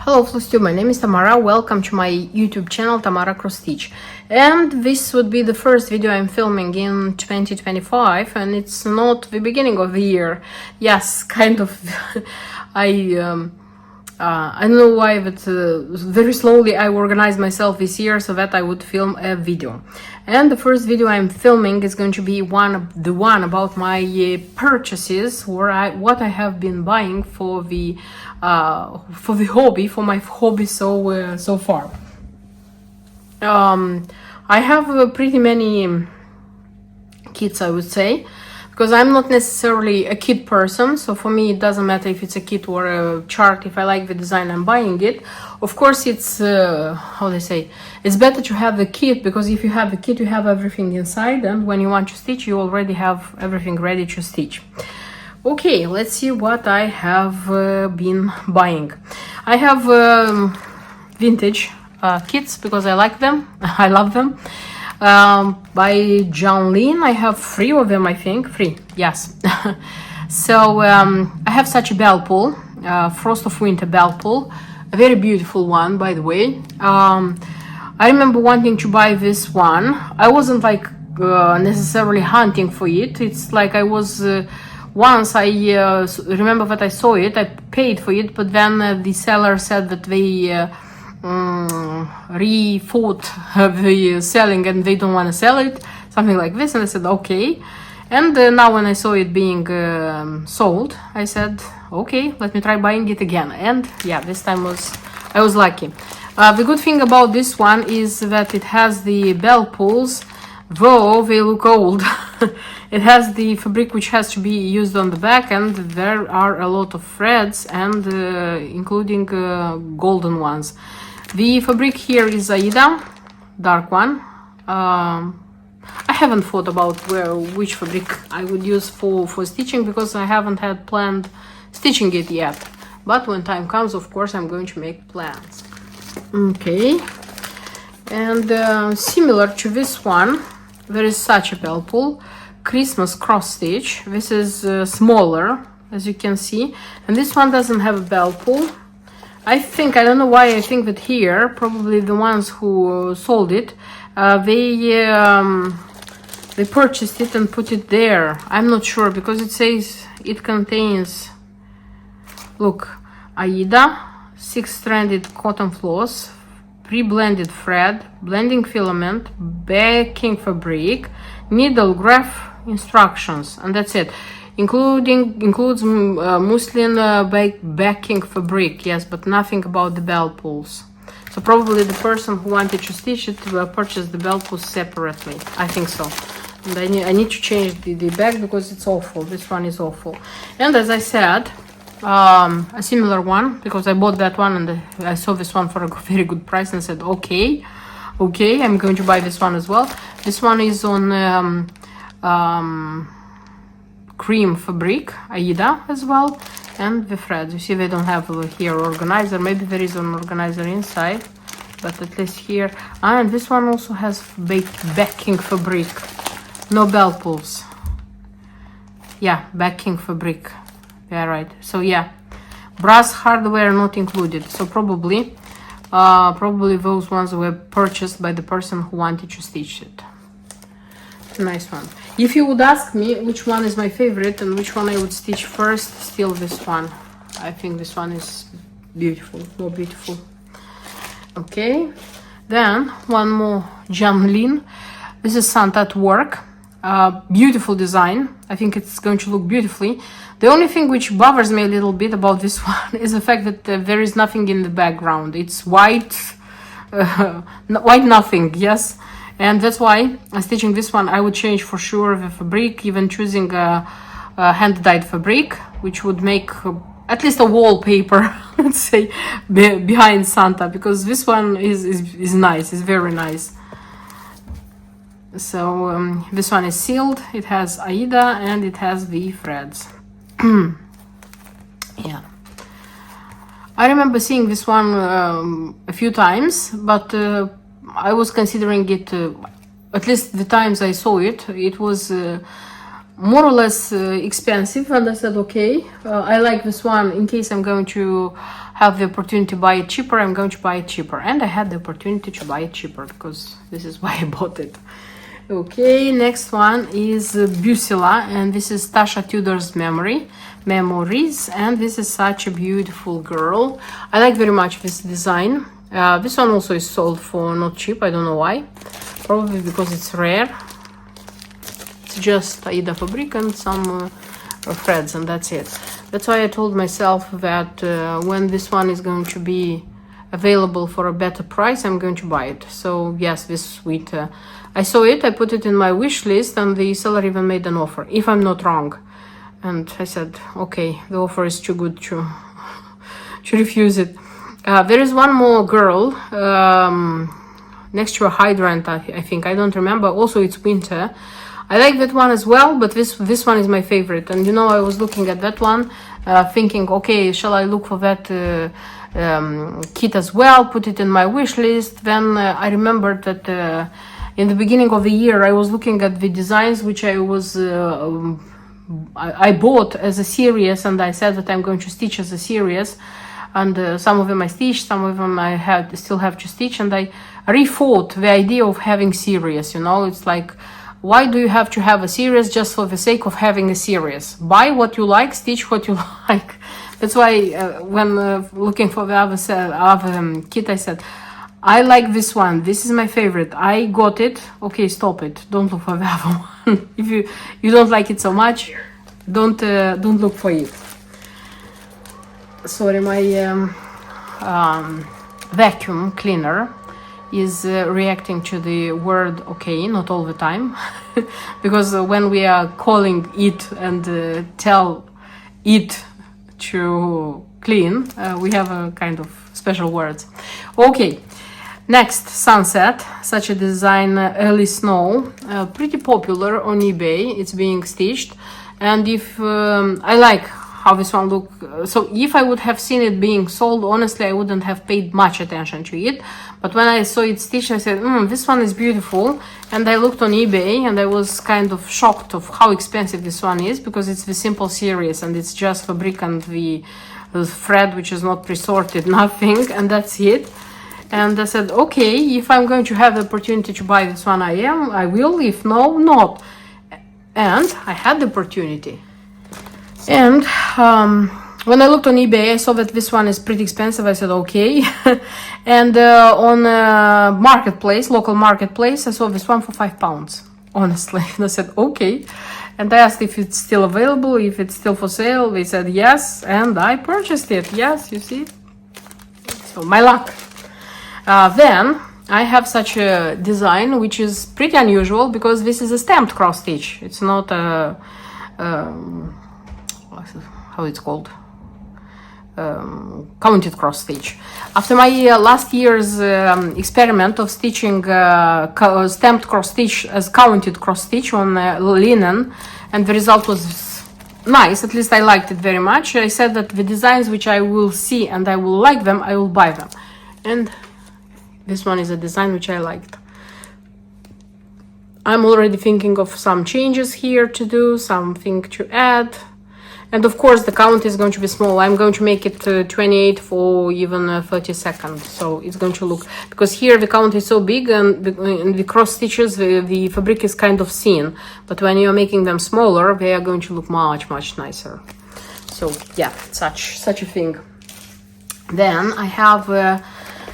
Hello Flustube, my name is Tamara. Welcome to my YouTube channel Tamara Cross Stitch. And this would be the first video I'm filming in 2025, and it's not the beginning of the year. Yes, kind of. I don't know why, but very slowly I organized myself this year so that I would film a video. And the first video I'm filming is going to be one about my purchases, or what I have been buying for the hobby, for my hobby so far. I have pretty many kits, I would say, because I'm not necessarily a kit person, so for me it doesn't matter if it's a kit or a chart. If I like the design, I'm buying it. Of course, it's how they say, it's better to have the kit, because if you have the kit, you have everything inside, and when you want to stitch, you already have everything ready to stitch. Okay, let's see what I have been buying. I have vintage kits because I like them. I love them. By John Lynn. I have 3 of them, I think. 3, yes. So I have such a bell pull, Frost of Winter bell pull, a very beautiful one, by the way. I remember wanting to buy this one. I wasn't like necessarily hunting for it. It's like I was once I remember that I saw it, I paid for it, but then the seller said that they re-thought the selling and they don't want to sell it, something like this, and I said okay. And now when I saw it being sold, I said okay, let me try buying it again. And yeah, this time I was lucky. The good thing about this one is that it has the bell pulls, though they look old. It has the fabric which has to be used on the back, and there are a lot of threads, and including golden ones. The fabric here is Aida, dark one. I haven't thought about which fabric I would use for stitching, because I haven't had planned stitching it yet. But when time comes, of course, I'm going to make plans. Okay. And similar to this one, there is such a bell pull, Christmas cross stitch. This is smaller, as you can see, and this one doesn't have a bell pull. I don't know why, I think that here, probably the ones who sold it, they purchased it and put it there. I'm not sure, because it says it contains, look, Aida, 6-stranded cotton floss, pre-blended thread, blending filament, backing fabric, needle graph instructions, and that's it. Includes muslin backing fabric, yes, but nothing about the bell pulls. So probably the person who wanted to stitch it purchased the bell pulls separately. I think so. And I need to change the back, because it's awful. This one is awful. And as I said, a similar one, because I bought that one and I saw this one for a very good price and said okay, I'm going to buy this one as well. This one is on cream fabric, Aida as well, and the threads. You see, they don't have here organizer. Maybe there is an organizer inside, but at least here. And this one also has backing fabric, no bell pulls. Yeah, backing fabric. Yeah, right. So yeah, brass hardware not included. So probably those ones were purchased by the person who wanted to stitch it. Nice one. If you would ask me which one is my favorite and which one I would stitch first, still this one. I think this one is beautiful, more beautiful. Okay, then one more John Lynn. This is Santa at Work. Beautiful design. I think it's going to look beautifully. The only thing which bothers me a little bit about this one is the fact that there is nothing in the background. It's white, white nothing, yes. And that's why stitching this one, I would change for sure the fabric, even choosing a hand-dyed fabric, which would make at least a wallpaper, let's say, behind Santa, because this one is nice, is very nice. So this one is sealed, it has Aida, and it has the threads. Yeah. I remember seeing this one a few times, but I was considering it, at least the times I saw it, it was more or less expensive, and I said okay, I like this one. In case I'm going to have the opportunity to buy it cheaper, I'm going to buy it cheaper, and I had the opportunity to buy it cheaper because this is why I bought it. Okay, next one is Busila, and this is Tasha Tudor's Memories, and this is such a beautiful girl. I like very much this design. This one also is sold for not cheap, I don't know why, probably because it's rare. It's just Aida Fabric and some threads, and that's it. That's why I told myself that when this one is going to be available for a better price, I'm going to buy it. So yes, this sweet, I saw it, I put it in my wish list, and the seller even made an offer, if I'm not wrong. And I said, okay, the offer is too good to refuse it. There is one more girl next to a hydrant, I think, I don't remember. Also, it's winter. I like that one as well, but this one is my favorite. And you know, I was looking at that one, thinking, okay, shall I look for that kit as well, put it in my wish list. Then I remembered that in the beginning of the year, I was looking at the designs which I bought as a series, and I said that I'm going to stitch as a series. And some of them I stitched, some of them I still have to stitch, and I rethought the idea of having series. You know, it's like, why do you have to have a series just for the sake of having a series? Buy what you like, stitch what you like. That's why when looking for the other kit, I said, I like this one. This is my favorite. I got it. Okay, stop it. Don't look for the other one. If you don't like it so much, don't look for it. Sorry, my vacuum cleaner is reacting to the word okay, not all the time, because when we are calling it and tell it to clean, we have a kind of special words. Okay, next, Sunset, such a design, early snow, pretty popular on eBay. It's being stitched, and if I like how this one look, so if I would have seen it being sold, honestly, I wouldn't have paid much attention to it. But when I saw it stitched, I said, this one is beautiful. And I looked on eBay, and I was kind of shocked of how expensive this one is, because it's the simple series, and it's just fabric and the thread, which is not pre-sorted, nothing, and that's it. And I said, okay, if I'm going to have the opportunity to buy this one, I will. If no, not. And I had the opportunity. And when I looked on eBay, I saw that this one is pretty expensive. I said, okay. And on marketplace, local marketplace, I saw this one for £5, honestly. And I said, okay. And I asked if it's still available, if it's still for sale. They said yes, and I purchased it. Yes, you see. So my luck. Then I have such a design, which is pretty unusual, because this is a stamped cross stitch. It's not a how it's called, counted cross stitch. After my last year's experiment of stitching stamped cross stitch as counted cross stitch on linen, and the result was nice, at least I liked it very much, I said that the designs which I will see and I will like them, I will buy them. And this one is a design which I liked. I'm already thinking of some changes here to do, something to add. And of course, the count is going to be small. I'm going to make it 28 for even 30 seconds. So it's going to look, because here the count is so big, and in the cross stitches, the fabric is kind of thin. But when you're making them smaller, they are going to look much, much nicer. So yeah, such a thing. Then I have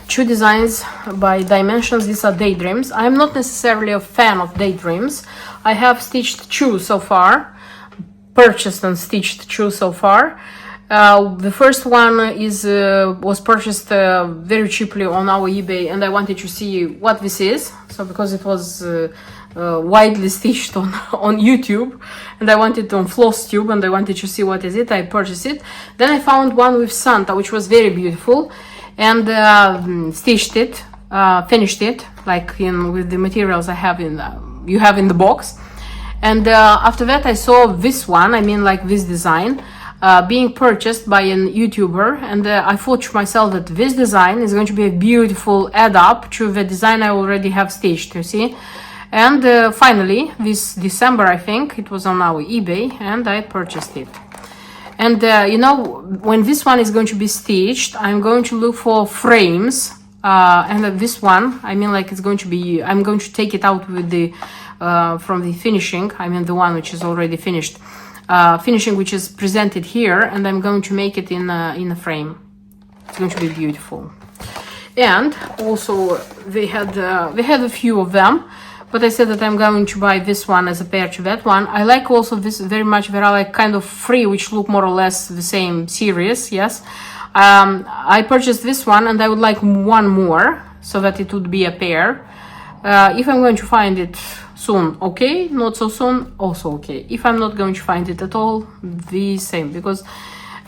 two designs by Dimensions. These are Daydreams. I'm not necessarily a fan of Daydreams. I have stitched two so far. Purchased and stitched two so far. The first one was purchased very cheaply on our eBay, and I wanted to see what this is. So because it was widely stitched on YouTube, and I wanted on Flosstube, and I wanted to see what is it, I purchased it. Then I found one with Santa, which was very beautiful, and stitched it, finished it, like with the materials I have you have in the box. And after that I saw this one, I mean like this design, being purchased by a YouTuber, and I thought to myself that this design is going to be a beautiful add up to the design I already have stitched, you see. And finally, this December, I think, it was on our eBay, and I purchased it. And you know, when this one is going to be stitched, I'm going to look for frames. And this one, I mean, like, it's going to be, I'm going to take it out with the from the finishing, I mean the one which is already finished, finishing which is presented here, and I'm going to make it in a frame. It's going to be beautiful. And also they had a few of them, but I said that I'm going to buy this one as a pair to that one. I like also this very much. There are like kind of three which look more or less the same series. Yes, I purchased this one, and I would like one more so that it would be a pair. If I'm going to find it soon, okay. Not so soon, also okay. If I'm not going to find it at all, the same, because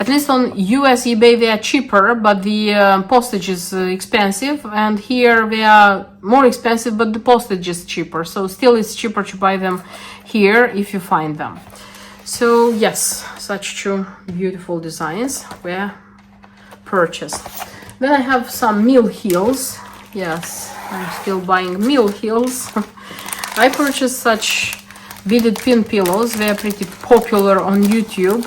at least on US eBay they are cheaper, but the postage is expensive, and here they are more expensive, but the postage is cheaper. So still it's cheaper to buy them here if you find them. So yes, such two beautiful designs were purchased. Then I have some mill heels. Yes, I'm still buying mill heels. I purchased such beaded pin pillows. They are pretty popular on YouTube.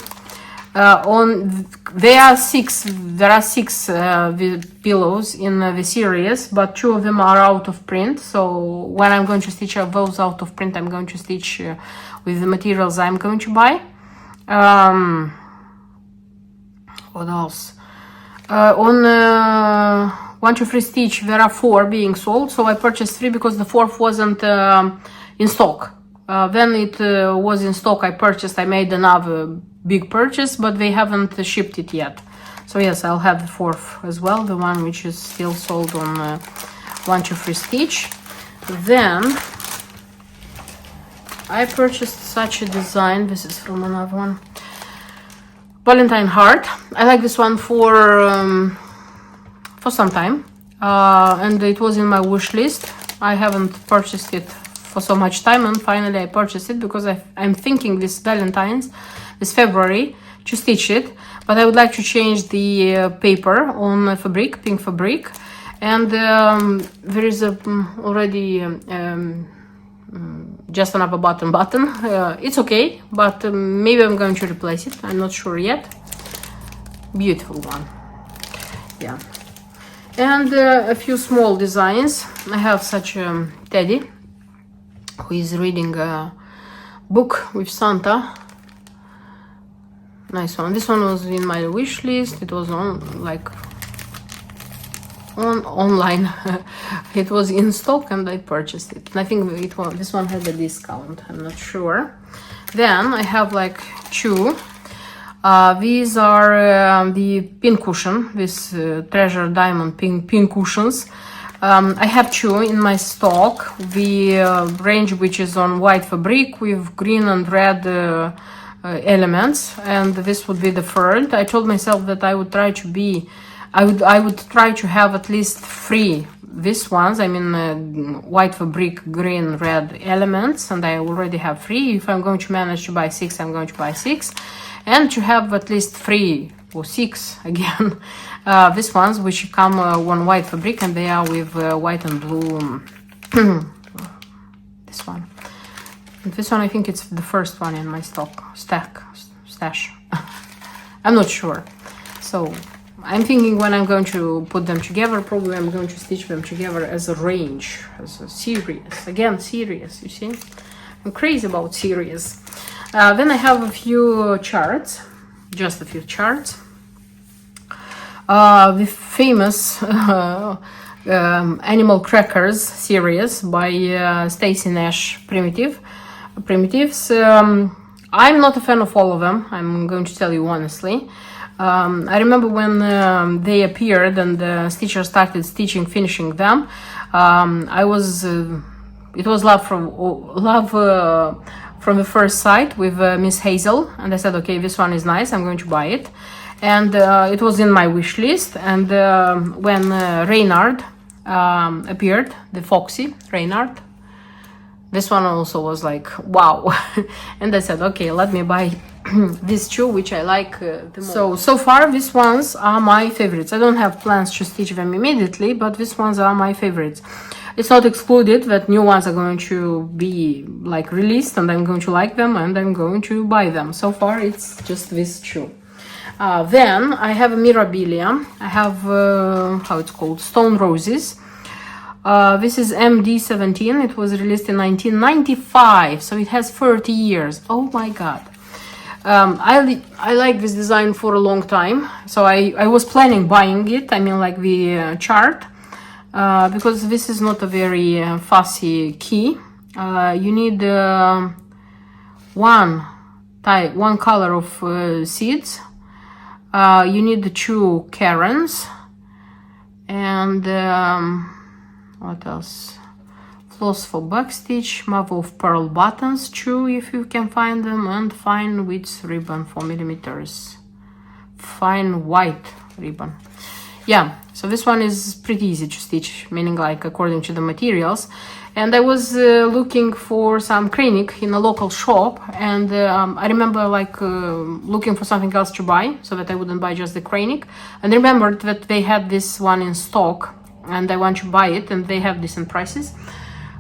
There are six pillows in the series, but two of them are out of print. So when I'm going to stitch those out of print, I'm going to stitch with the materials I'm going to buy. What else? On 1 2 3 Stitch there are 4 being sold, so I purchased 3 because the 4th wasn't in stock. When it was in stock, I made another big purchase, but they haven't shipped it yet. So yes, I'll have the 4th as well, the one which is still sold on 1 2 3 Stitch. Then I purchased such a design. This is from another one, Valentine Heart. I like this one for some time, and it was in my wish list. I haven't purchased it for so much time, and finally I purchased it because I'm thinking this Valentine's, this February, to stitch it, but I would like to change the paper on fabric, pink fabric, and there is already just another button. It's okay, but maybe I'm going to replace it. I'm not sure yet. Beautiful one. Yeah. And a few small designs. I have such a teddy who is reading a book with Santa. Nice one. This one was in my wish list. It was online. It was in stock and I purchased it. And I think this one had a discount. I'm not sure. Then I have like two. These are the pin cushion, this treasure diamond pin cushions. I have two in my stock. The range which is on white fabric with green and red elements, and this would be the third. I told myself that I would try to have at least 3 these ones. I mean white fabric, green, red elements, and I already have 3. If I'm going to manage to buy 6, I'm going to buy 6. And to have at least 3 or 6 again, these ones which come on white fabric, and they are with white and blue. This one. And this one, I think it's the first one in my stash. I'm not sure. So I'm thinking when I'm going to put them together, probably I'm going to stitch them together as a range, as a series. Again, series, you see? I'm crazy about series. Then I have a few charts, just a few charts. The famous Animal Crackers series by Stacy Nash Primitives. I'm not a fan of all of them, I'm going to tell you honestly. I remember when they appeared and the stitcher started finishing them. It was love from the first sight with Miss Hazel, and I said, okay, this one is nice, I'm going to buy it. And it was in my wish list, and when Reynard appeared, the Foxy Reynard, this one also was like, wow. And I said, okay, let me buy these two, which I like the most. So far, these ones are my favorites. I don't have plans to stitch them immediately, but these ones are my favorites. it's not excluded that new ones are going to be like released and I'm going to like them and I'm going to buy them. So far it's just this two. Then I have a Mirabilia. I have how it's called, Stone Roses. This is MD17. It was released in 1995, so it has 30 years. Oh my god. I like this design for a long time, so I was planning buying it, I mean like the chart, because this is not a very fussy key. You need one color of seeds, you need the 2 Karens, and what else? Floss for backstitch, mother of pearl buttons, 2 if you can find them, and fine width ribbon 4 millimeters, fine white ribbon. Yeah, so this one is pretty easy to stitch, meaning like according to the materials. And I was looking for some Kreinik in a local shop, and I remember like looking for something else to buy so that I wouldn't buy just the Kreinik, and remembered that they had this one in stock and I want to buy it, and they have decent prices.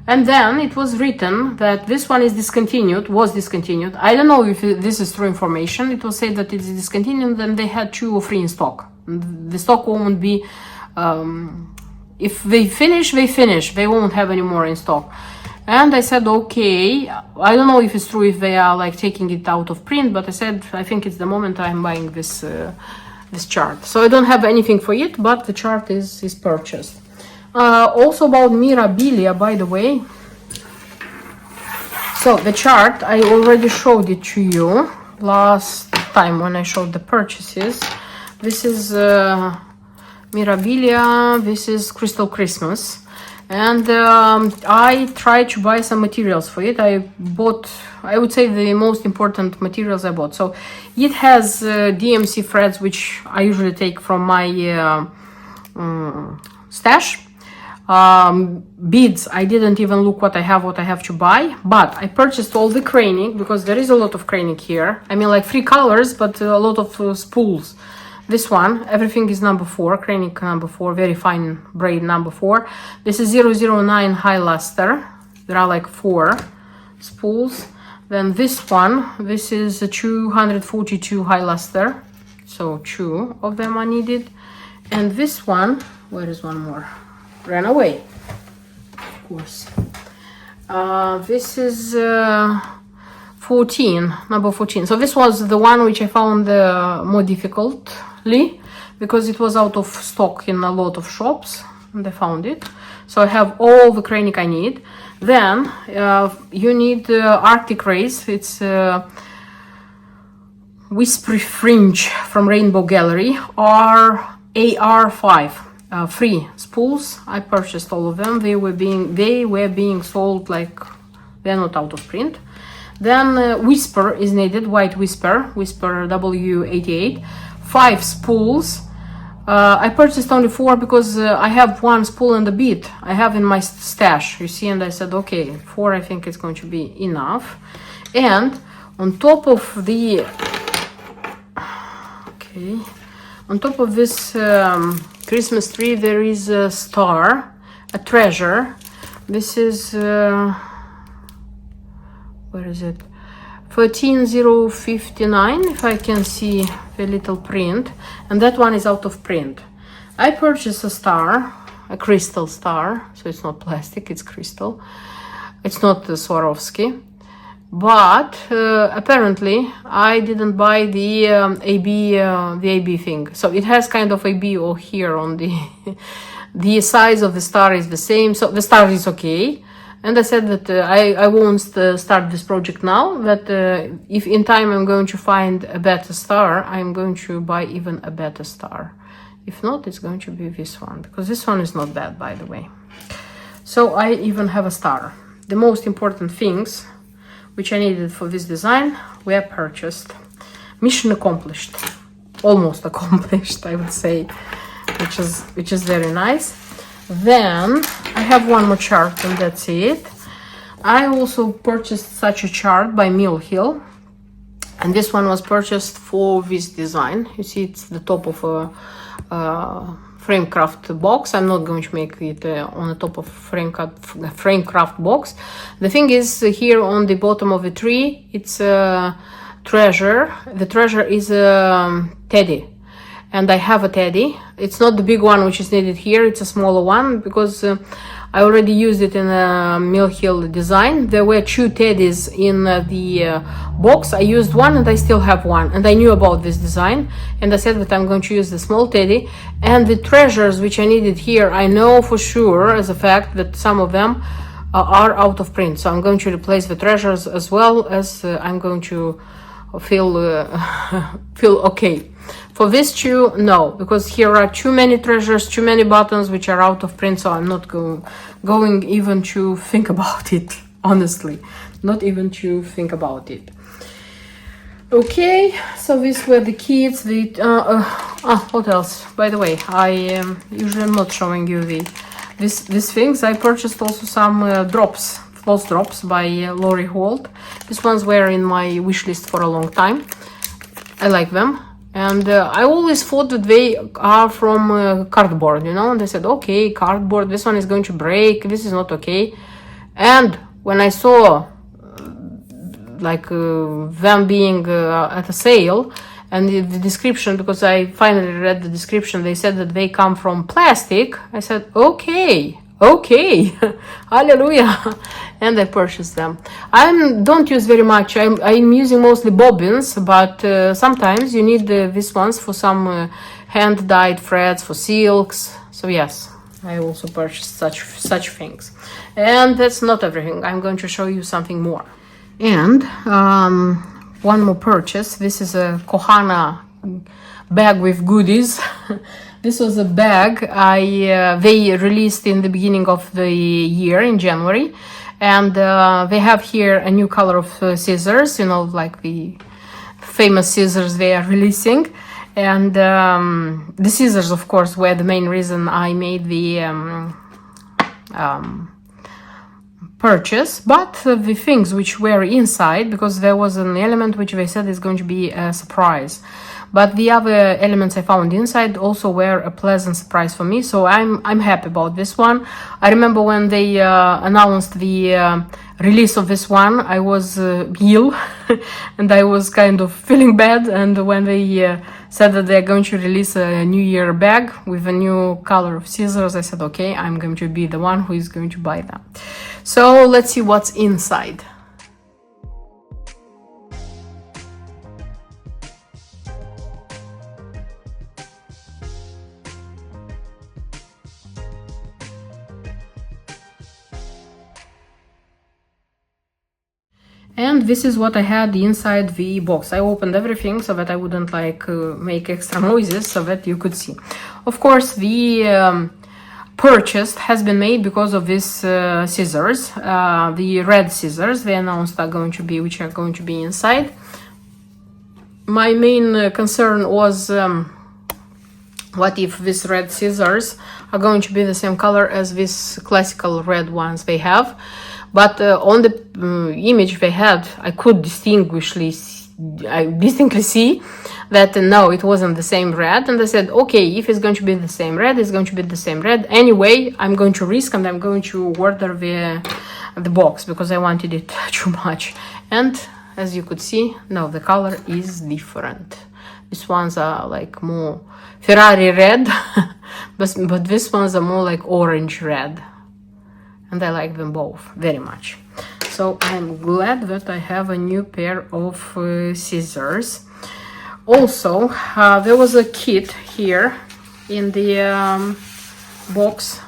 And then it was written that this one is discontinued, was discontinued. I don't know if this is true information. It was said that it's discontinued and they had 2 or 3 in stock. The stock won't be, if they finish, they finish. They won't have any more in stock. And I said, okay, I don't know if it's true if they are like taking it out of print, but I said, I think it's the moment I'm buying this, this chart. So I don't have anything for it, but the chart is purchased. Also about Mirabilia, by the way. So the chart, I already showed it to you last time when I showed the purchases. This is Mirabilia, this is Crystal Christmas. And I tried to buy some materials for it. I bought, I would say, the most important materials I bought. So it has DMC threads, which I usually take from my stash. Beads, I didn't even look what I have to buy, but I purchased all the Kreinik because there is a lot of Kreinik here. I mean like 3 colors, but a lot of spools. This one, everything is number 4, Kreinik number 4, very fine braid number 4. This is 009 high luster. There are like 4 spools. Then this one, this is a 242 high luster. So 2 of them are needed. And this one, where is one more? Ran away, of course. This is 14, number 14. So this was the one which I found more difficultly because it was out of stock in a lot of shops, and I found it. So I have all the Kreinik I need. Then you need Arctic Race. It's Whispery Fringe from Rainbow Gallery, AR5. 3 spools. I purchased all of them. They were being sold like they're not out of print. Then Whisper is needed, white Whisper W88, 5 spools. I purchased only 4 because I have 1 spool and a bead I have in my stash, you see, and I said okay, 4 I think it's going to be enough. And on top of the on top of this Christmas tree, there is a star, a treasure. This is where is it? 13059, if I can see the little print, and that one is out of print. I purchased a star, a crystal star, so it's not plastic, it's crystal. It's not the Swarovski, but apparently I didn't buy the AB thing. So it has kind of AB or here on the the size of the star is the same, so the star is okay. And I said that I won't start this project now, that if in time I'm going to find a better star, I'm going to buy even a better star. If not, it's going to be this one, because this one is not bad, by the way. So I even have a star. The most important things which I needed for this design were purchased. Mission accomplished. Almost accomplished, I would say, which is very nice. Then I have one more chart and that's it. I also purchased such a chart by Mill Hill, and this one was purchased for this design. You see, it's the top of a Framecraft box. I'm not going to make it on the top of Framecraft box. The thing is, here on the bottom of the tree, it's a treasure. The treasure is a teddy, and I have a teddy. It's not the big one which is needed here, it's a smaller one, because I already used it in a Mill Hill design. There were 2 teddies in the box. I used one and I still have one, and I knew about this design, and I said that I'm going to use the small teddy. And the treasures which I needed here, I know for sure as a fact that some of them are out of print, so I'm going to replace the treasures, as well as I'm going to feel okay. For these 2, no, because here are too many treasures, too many buttons which are out of print, so I'm not going even to think about it, honestly, not even to think about it. Okay, so these were the kits. What else? By the way, I usually am not showing you these things. I purchased also some floss drops by Lori Holt. These ones were in my wish list for a long time. I like them. And I always thought that they are from cardboard, you know, and I said, okay, cardboard, this one is going to break, this is not okay. And when I saw them being at a sale, and the description, because I finally read the description, they said that they come from plastic. I said, okay, hallelujah, and I purchased them. I don't use very much. I'm using mostly bobbins, but sometimes you need these ones for some hand-dyed threads, for silks. So yes, I also purchased such things. And that's not everything. I'm going to show you something more. And one more purchase. This is a Kohana bag with goodies. This was a bag they released in the beginning of the year, in January, and they have here a new color of scissors, you know, like the famous scissors they are releasing. And the scissors, of course, were the main reason I made the purchase, but the things which were inside, because there was an element which they said is going to be a surprise. But the other elements I found inside also were a pleasant surprise for me, so I'm happy about this one. I remember when they announced the release of this one, I was ill and I was kind of feeling bad. And when they said that they're going to release a New Year bag with a new color of scissors, I said, okay, I'm going to be the one who is going to buy them. So let's see what's inside. And this is what I had inside the box. I opened everything so that I wouldn't make extra noises, so that you could see. Of course, the purchase has been made because of these scissors, the red scissors they announced which are going to be inside. My main concern was what if these red scissors are going to be the same color as these classical red ones they have. But on the image they had, I could distinctly see that no, it wasn't the same red. And I said, okay, if it's going to be the same red, it's going to be the same red. Anyway, I'm going to risk and I'm going to order the box because I wanted it too much. And as you could see, no, the color is different. These ones are like more Ferrari red, but these ones are more like orange red. And I like them both very much. So I'm glad that I have a new pair of scissors. Also, there was a kit here in the box.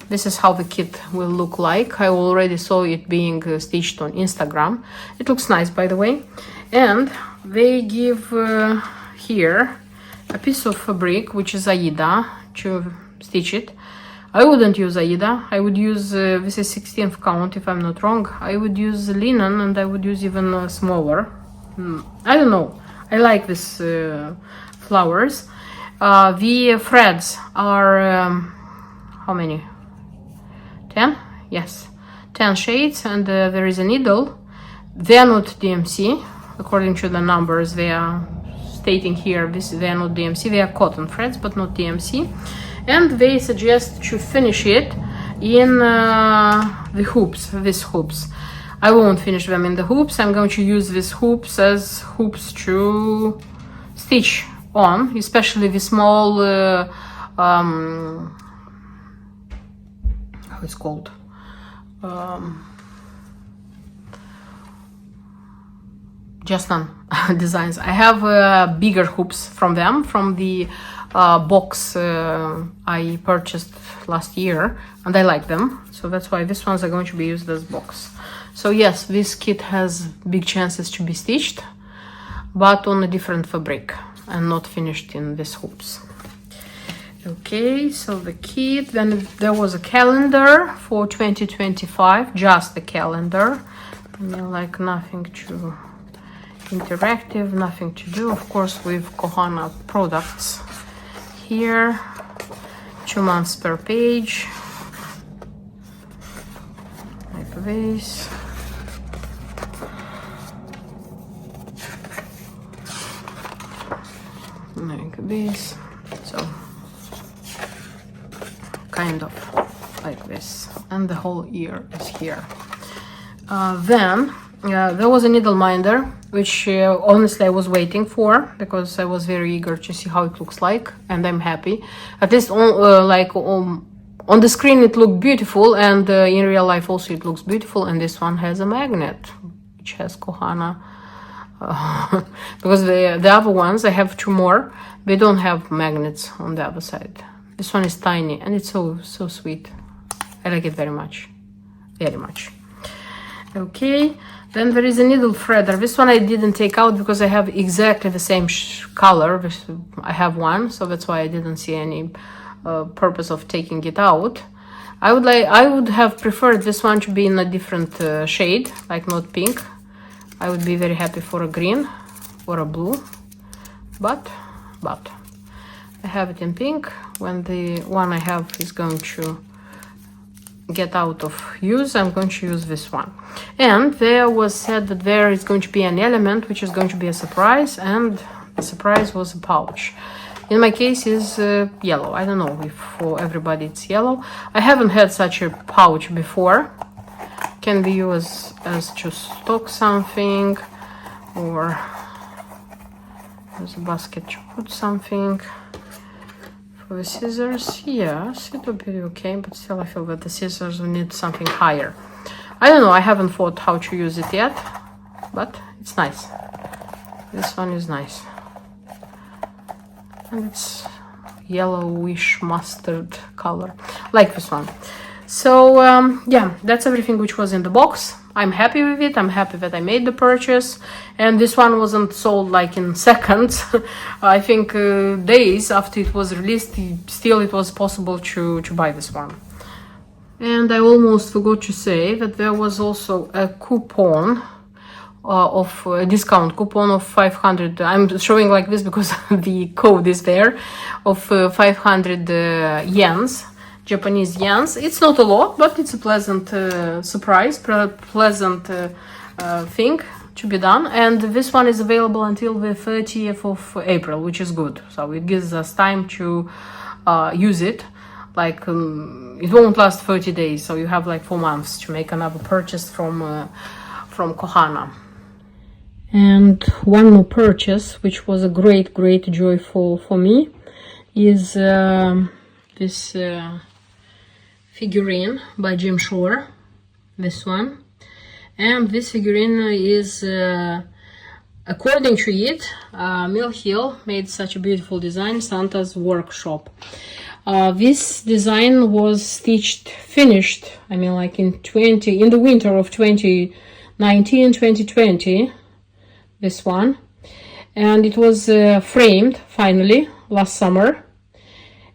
This is how the kit will look like. I already saw it being stitched on Instagram. It looks nice, by the way. And they give here a piece of fabric, which is Aida, to stitch it. I wouldn't use Aida. I would use, this is 16th count if I'm not wrong. I would use linen, and I would use even smaller. I don't know. I like these flowers. The threads are, how many? 10? Yes. 10 shades, and there is a needle. They are not DMC. According to the numbers they are stating here, they are not DMC. They are cotton threads, but not DMC. and they suggest to finish it in the hoops, these hoops. I won't finish them in the hoops. I'm going to use these hoops as hoops to stitch on, especially the small how it's called, just on designs. I have bigger hoops from them, from the box I purchased last year, and I like them, so that's why these ones are going to be used as box. So yes, this kit has big chances to be stitched, but on a different fabric and not finished in these hoops. Okay, so the kit, then there was a calendar for 2025, just the calendar. I mean, like nothing too interactive, nothing to do, of course, with Kohana products. Here, 2 months per page, like this. Like this, so kind of like this, and the whole ear is here. Then there was a needle minder, which honestly I was waiting for, because I was very eager to see how it looks like, and I'm happy. At least on the screen it looked beautiful, and in real life also it looks beautiful. And this one has a magnet, which has Kohana. Because the other ones, I have 2 more, they don't have magnets on the other side. This one is tiny, and it's so sweet. I like it very much, very much. Okay, then there is a needle threader. This one I didn't take out because I have exactly the same color. I have one, so that's why I didn't see any purpose of taking it out. I would have preferred this one to be in a different shade, like not pink. I would be very happy for a green or a blue, but I have it in pink. When the one I have is going to get out of use, I'm going to use this one. And there was said that there is going to be an element which is going to be a surprise, and the surprise was a pouch. In my case is yellow. I don't know if for everybody it's yellow. I haven't had such a pouch before. Can be used as to stock something, or as a basket to put something. For the scissors, yes, it would be okay, but still I feel that the scissors will need something higher. I don't know, I haven't thought how to use it yet, but it's nice. This one is nice. And it's yellowish mustard color, like this one. So yeah, that's everything which was in the box. I'm happy with it. I'm happy that I made the purchase, and this one wasn't sold like in seconds. I think days after it was released, still it was possible to buy this one. And I almost forgot to say that there was also a coupon of a discount coupon of 500. I'm showing like this because the code is there, of 500 yens. Japanese yens. It's not a lot, but it's a pleasant surprise, pleasant thing to be done. And this one is available until the 30th of April, which is good. So it gives us time to use it. Like it won't last 30 days, so you have like 4 months to make another purchase from Kohana. And one more purchase, which was a great joy for me, is this figurine by Jim Shore, this one. And this figurine is, according to it, Mill Hill made such a beautiful design, Santa's Workshop. This design was finished, I mean like in the winter of 2019-2020, this one. And it was framed finally last summer.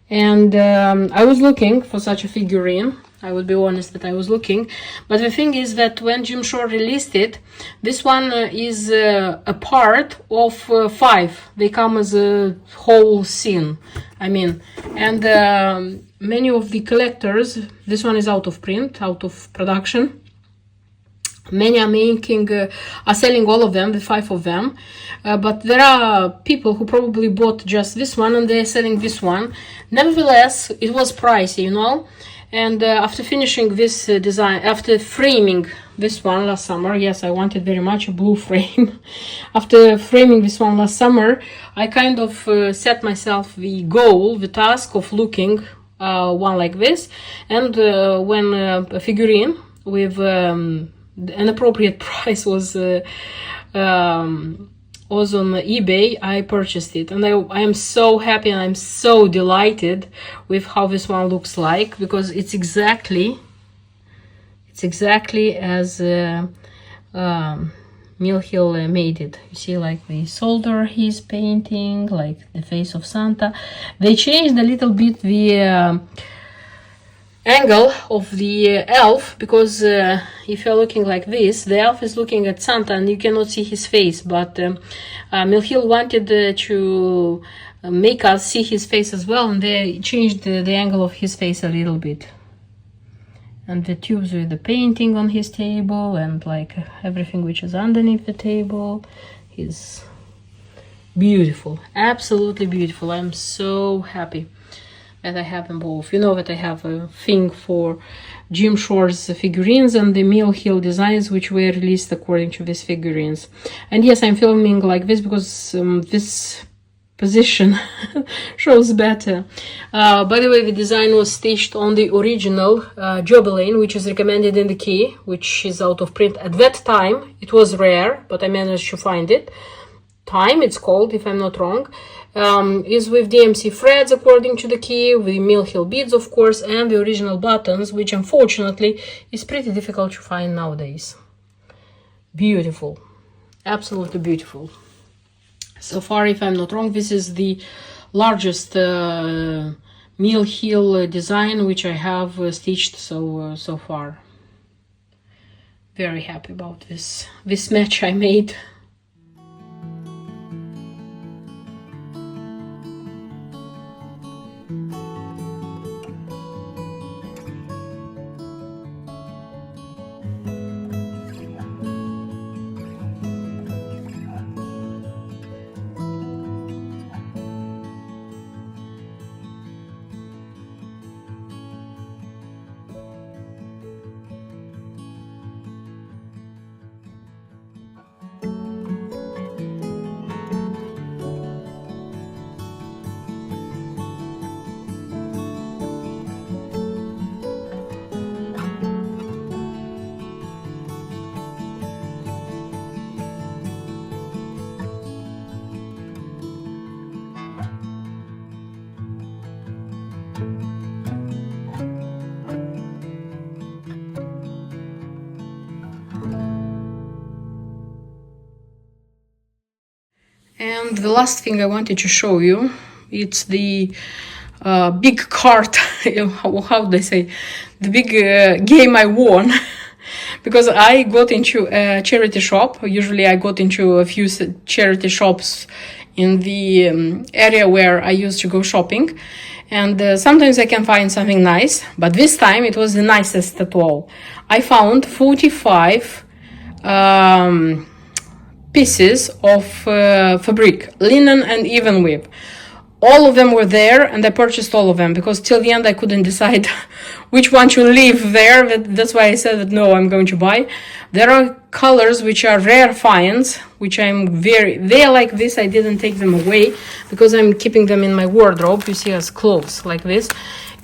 And I was looking for such a figurine. I would be honest that I was looking. But the thing is that when Jim Shore released it, this one is a part of 5. They come as a whole scene. I mean, and many of the collectors, this one is out of print, out of production. Many are selling all of them, the 5 of them, but there are people who probably bought just this one and they're selling this one. Nevertheless, it was pricey, you know. And after finishing this design, after framing this one last summer, yes, I wanted very much a blue frame. After framing this one last summer, I kind of set myself the goal, the task of looking one like this. And when a figurine with an appropriate price was on eBay, I purchased it, and I am so happy and I'm so delighted with how this one looks like, because it's exactly as Mill Hill made it. You see, like the soldier he's painting, like the face of Santa. They changed a little bit the angle of the elf, because if you're looking like this, the elf is looking at Santa and you cannot see his face, but Mill Hill wanted to make us see his face as well, and they changed the angle of his face a little bit. And the tubes with the painting on his table and like everything which is underneath the table is beautiful, absolutely beautiful. I'm so happy that I have them both. You know that I have a thing for Jim Shore's figurines and the Mill Hill designs, which were released according to these figurines. And yes, I'm filming like this because this position shows better. By the way, the design was stitched on the original Jobelin, which is recommended in the key, which is out of print. At that time, it was rare, but I managed to find it. Time, it's called, if I'm not wrong. Is with DMC threads according to the key, with Mill Hill beads of course, and the original buttons, which unfortunately is pretty difficult to find nowadays. Beautiful, absolutely beautiful. So far, if I'm not wrong, this is the largest Mill Hill design which I have stitched so far. Very happy about this match I made. And the last thing I wanted to show you, it's the big card, how do I say, the big game I won. Because I got into a charity shop. Usually I got into a few charity shops in the area where I used to go shopping. And sometimes I can find something nice, but this time it was the nicest at all. I found 45 pieces of fabric, linen and even weave. All of them were there, and I purchased all of them because till the end I couldn't decide which one to leave there. That's why I said that no, I'm going to buy. There are colors which are rare finds, which they are like this. I didn't take them away because I'm keeping them in my wardrobe. You see, as clothes like this.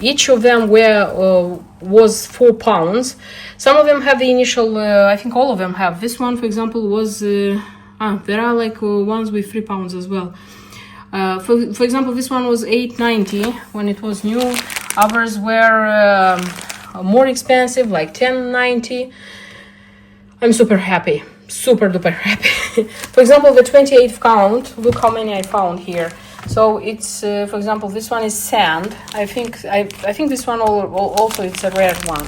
Each of them was 4 pounds. Some of them have the initial, I think all of them have. This one, for example, was, there are like ones with 3 pounds as well. For example, this one was $8.90 when it was new. Others were more expensive, like $10.90. I'm super happy, super duper happy. For example, the 28th count, look how many I found here. So it's, for example, this one is sand. I think this one also it's a rare one.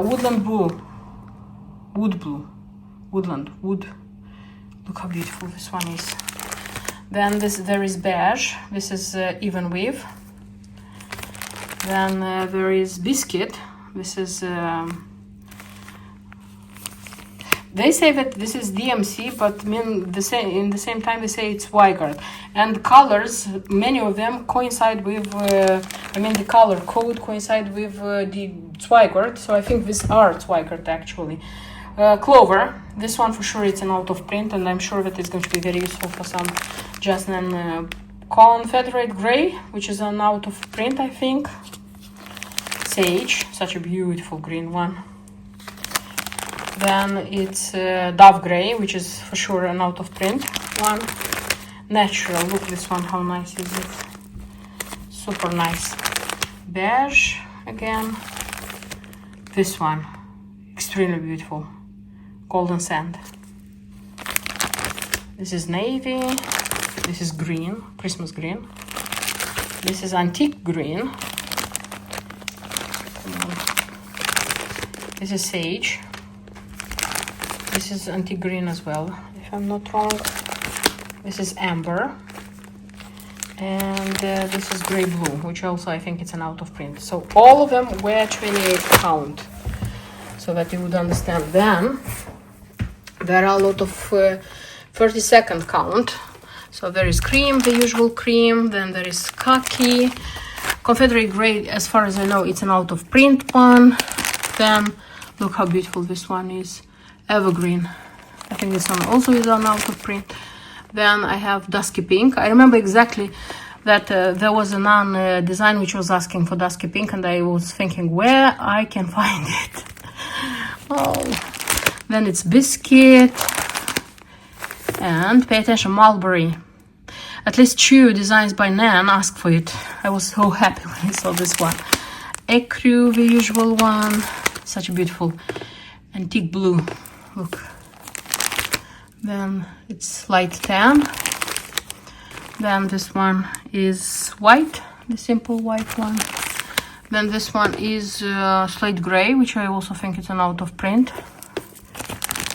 Woodland blue, woodland. Look how beautiful this one is. Then there is beige. This is even weave. Then there is biscuit. This is They say that this is DMC, but in the same time they say it's Zweigart. And the colors, many of them coincide with, the color code coincide with the Zweigart. So I think these are Zweigart actually. Clover, this one for sure it's an out of print, and I'm sure that it's going to be very useful for some Jasmine. Confederate Gray, which is an out of print, I think. Sage, such a beautiful green one. Then it's Dove Gray, which is for sure an out of print one. Natural, look this one, how nice is it? Super nice. Beige again. This one, extremely beautiful. Golden Sand. This is navy. This is green, Christmas green. This is antique green. This is sage. This is antique green as well, if I'm not wrong. This is amber. And this is gray blue, which also I think it's an out of print. So all of them were 28 count, so that you would understand. Then there are a lot of 32nd count. So there is cream, the usual cream, then there is khaki. Confederate Gray, as far as I know, it's an out of print one. Then, look how beautiful this one is. Evergreen. I think this one also is an out of print. Then I have Dusky Pink. I remember exactly that there was a design which was asking for Dusky Pink, and I was thinking where I can find it. Oh. Then it's Biscuit. And pay attention, Mulberry. At least 2 designs by Nan asked for it. I was so happy when I saw this one. Ecru, the usual one. Such a beautiful antique blue. Look. Then it's light tan. Then this one is white, the simple white one. Then this one is slate gray, which I also think it's an out of print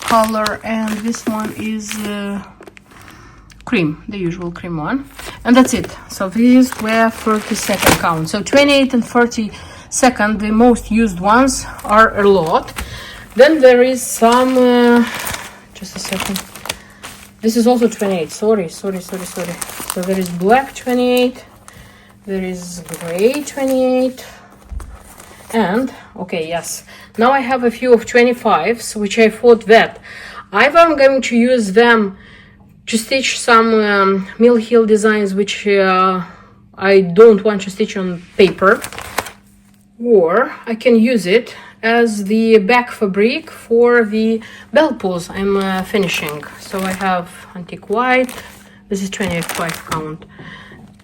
color. And this one is cream, the usual cream one. And that's it. So these were 32nd count. So 28 and 32nd, the most used ones, are a lot. Then there is some just a second. This is also 28. Sorry. So there is black 28, there is gray 28, and okay, yes, now I have a few of 25s, which I thought that either I'm going to use them to stitch some Mill Hill designs which I don't want to stitch on paper, or I can use it as the back fabric for the bell pulls I'm finishing. So I have antique white, this is 25 count,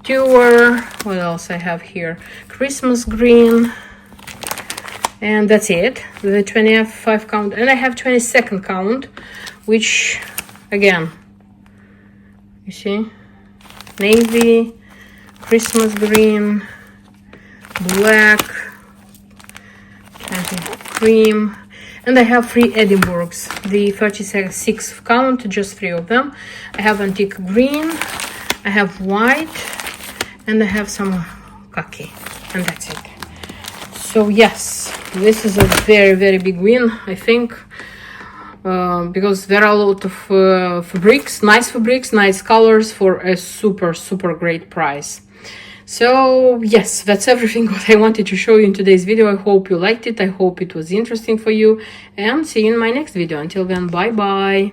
Tour, what else I have here, Christmas green, and that's it, the 25 count. And I have 22nd count, which again, you see, navy, Christmas green, black, cream, and I have 3 Edinburghs, the 36th count, just 3 of them. I have antique green, I have white, and I have some khaki, and that's it. So yes, this is a very, very big win, I think, because there are a lot of fabrics, nice colors for a super, super great price. So yes, that's everything what I wanted to show you in today's video. I hope you liked it, I hope it was interesting for you, and see you in my next video. Until then, bye bye.